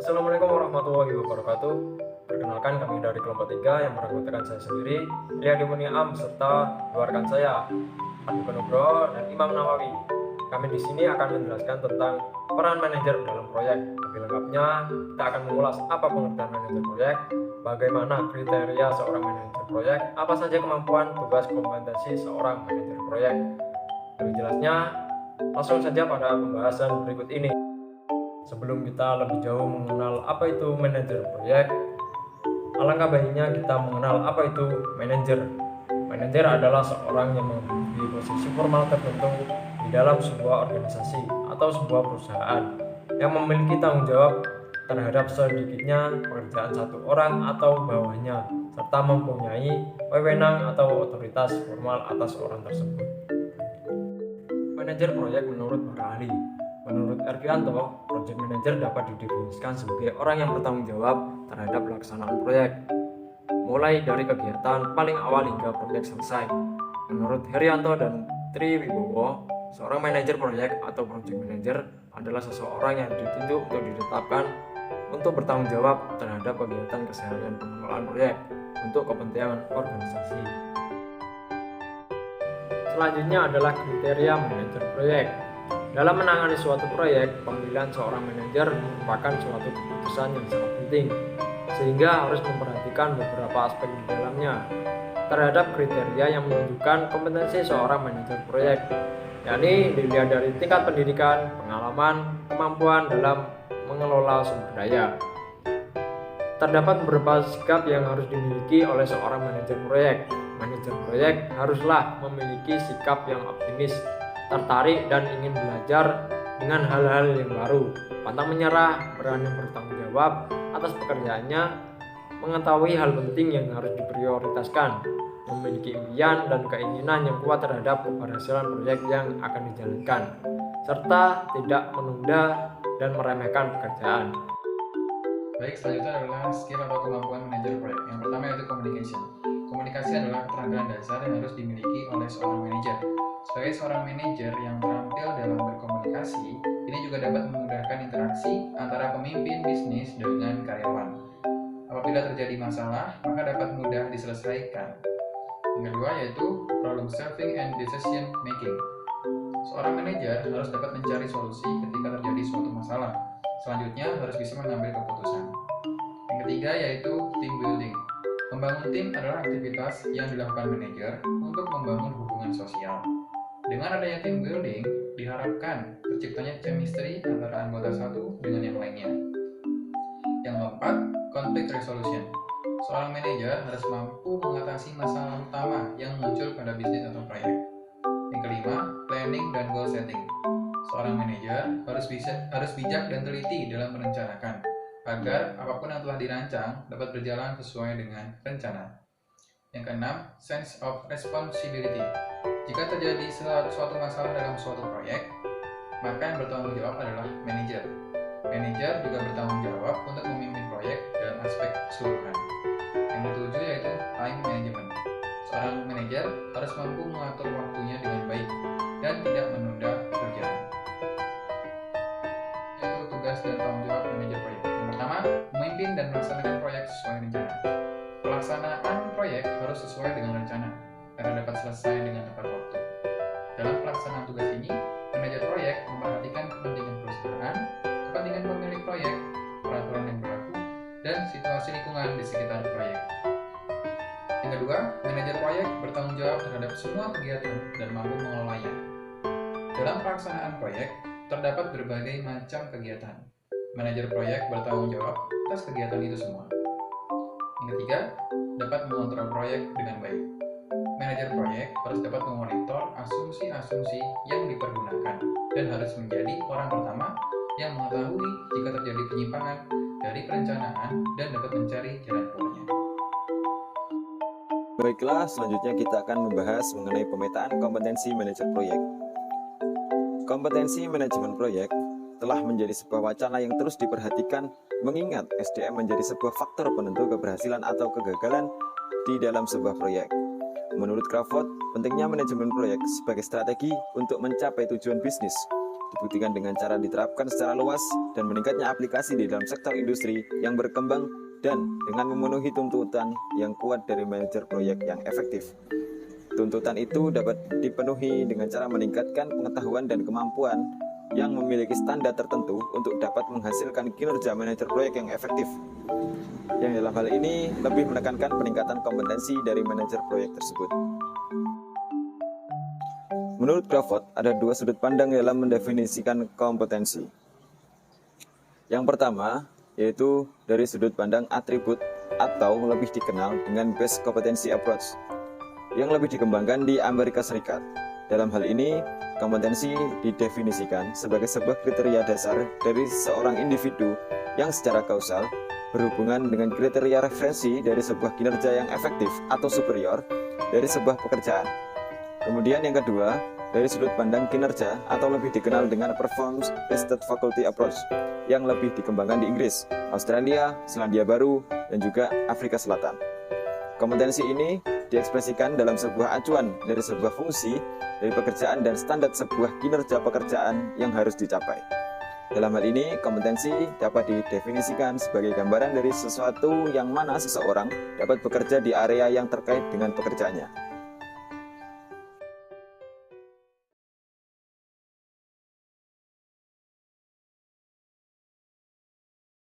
Assalamualaikum warahmatullahi wabarakatuh. Perkenalkan, kami dari kelompok 3 yang beranggotakan saya sendiri, Lia Dimuniam, serta dua rekan saya, Andi Nugroho dan Imam Nawawi. Kami di sini akan menjelaskan tentang peran manajer dalam proyek. Lebih lengkapnya, kita akan mengulas apa pengertian manajer proyek, bagaimana kriteria seorang manajer proyek, apa saja kemampuan, tugas, kompetensi seorang manajer proyek. Lebih jelasnya, langsung saja pada pembahasan berikut ini. Sebelum kita lebih jauh mengenal apa itu manajer proyek, alangkah baiknya kita mengenal apa itu manajer. Manajer adalah seorang yang memiliki posisi formal tertentu di dalam sebuah organisasi atau sebuah perusahaan yang memiliki tanggung jawab terhadap sedikitnya pekerjaan satu orang atau bawahnya, serta mempunyai wewenang atau otoritas formal atas orang tersebut. Manajer proyek menurut para ahli. Menurut Ergianto, project manager dapat didefinisikan sebagai orang yang bertanggung jawab terhadap pelaksanaan proyek, mulai dari kegiatan paling awal hingga proyek selesai. Menurut Herianto dan Tri Wibowo, seorang manajer proyek atau project manager adalah seseorang yang ditunjuk untuk ditetapkan untuk bertanggung jawab terhadap kegiatan keseharian pengelolaan proyek untuk kepentingan organisasi. Selanjutnya adalah kriteria manajer proyek. Dalam menangani suatu proyek, pemilihan seorang manajer merupakan suatu keputusan yang sangat penting, sehingga harus memperhatikan beberapa aspek di dalamnya terhadap kriteria yang menunjukkan kompetensi seorang manajer proyek, yakni dilihat dari tingkat pendidikan, pengalaman, kemampuan dalam mengelola sumber daya. Terdapat beberapa sikap yang harus dimiliki oleh seorang manajer proyek. Manajer proyek haruslah memiliki sikap yang optimis, tertarik dan ingin belajar dengan hal-hal yang baru, pantang menyerah, berani bertanggung jawab atas pekerjaannya, mengetahui hal penting yang harus diprioritaskan, memiliki impian dan keinginan yang kuat terhadap keberhasilan proyek yang akan dijalankan, serta tidak menunda dan meremehkan pekerjaan. Baik, selanjutnya adalah skill atau kemampuan manajer proyek. Yang pertama yaitu communication. Komunikasi adalah keterampilan dasar yang harus dimiliki oleh seorang manajer. Sebagai seorang manajer yang terampil dalam berkomunikasi, ini juga dapat memudahkan interaksi antara pemimpin bisnis dengan karyawan. Apabila terjadi masalah, maka dapat mudah diselesaikan. Yang kedua yaitu problem solving and decision making. Seorang manajer harus dapat mencari solusi ketika terjadi suatu masalah. Selanjutnya harus bisa mengambil keputusan. Yang ketiga yaitu team building. Membangun tim adalah aktivitas yang dilakukan manajer untuk membangun hubungan sosial. Dengan adanya team building, diharapkan terciptanya chemistry antara anggota satu dengan yang lainnya. Yang keempat, conflict resolution. Seorang manajer harus mampu mengatasi masalah utama yang muncul pada bisnis atau proyek. Yang kelima, planning dan goal setting. Seorang manajer harus bijak dan teliti dalam merencanakan, agar apapun yang telah dirancang dapat berjalan sesuai dengan rencana. Yang keenam, sense of responsibility. Jika terjadi suatu masalah dalam suatu proyek, maka yang bertanggung jawab adalah manajer. Manajer juga bertanggung jawab untuk memimpin proyek dalam aspek keseluruhan. Yang ketujuh yaitu time management. Seorang manajer harus mampu mengatur waktunya dengan baik dan tidak menunda pekerjaan. Yaitu tugas dan tanggung jawab manajer proyek. Yang pertama, memimpin dan melaksanakan proyek sesuai rencana. Pelaksanaan proyek harus sesuai dengan rencana agar dapat selesai dengan tepat waktu. Dalam pelaksanaan tugas ini, manajer proyek memperhatikan kepentingan perusahaan, kepentingan pemilik proyek, peraturan yang berlaku, dan situasi lingkungan di sekitar proyek. Yang kedua, manajer proyek bertanggung jawab terhadap semua kegiatan dan mampu mengelolanya. Dalam pelaksanaan proyek, terdapat berbagai macam kegiatan. Manajer proyek bertanggung jawab atas kegiatan itu semua. Yang ketiga, dapat mengontrol proyek dengan baik. Manajer proyek harus dapat memonitor asumsi-asumsi yang dipergunakan dan harus menjadi orang pertama yang mengetahui jika terjadi penyimpangan dari perencanaan dan dapat mencari jalan keluarnya. Baiklah, selanjutnya kita akan membahas mengenai pemetaan kompetensi manajer proyek. Kompetensi manajemen proyek telah menjadi sebuah wacana yang terus diperhatikan mengingat SDM menjadi sebuah faktor penentu keberhasilan atau kegagalan di dalam sebuah proyek. Menurut Crawford, pentingnya manajemen proyek sebagai strategi untuk mencapai tujuan bisnis dibuktikan dengan cara diterapkan secara luas dan meningkatnya aplikasi di dalam sektor industri yang berkembang dan dengan memenuhi tuntutan yang kuat dari manajer proyek yang efektif. Tuntutan itu dapat dipenuhi dengan cara meningkatkan pengetahuan dan kemampuan yang memiliki standar tertentu untuk dapat menghasilkan kinerja manajer proyek yang efektif. Yang dalam hal ini lebih menekankan peningkatan kompetensi dari manajer proyek tersebut. Menurut Crawford, ada dua sudut pandang dalam mendefinisikan kompetensi. Yang pertama, yaitu dari sudut pandang atribut atau lebih dikenal dengan base competency approach, yang lebih dikembangkan di Amerika Serikat. Dalam hal ini, kompetensi didefinisikan sebagai sebuah kriteria dasar dari seorang individu yang secara kausal berhubungan dengan kriteria referensi dari sebuah kinerja yang efektif atau superior dari sebuah pekerjaan. Kemudian yang kedua, dari sudut pandang kinerja atau lebih dikenal dengan performance-based faculty approach yang lebih dikembangkan di Inggris, Australia, Selandia Baru, dan juga Afrika Selatan. Kompetensi ini diekspresikan dalam sebuah acuan dari sebuah fungsi dari pekerjaan dan standar sebuah kinerja pekerjaan yang harus dicapai. Dalam hal ini, kompetensi dapat didefinisikan sebagai gambaran dari sesuatu yang mana seseorang dapat bekerja di area yang terkait dengan pekerjaannya.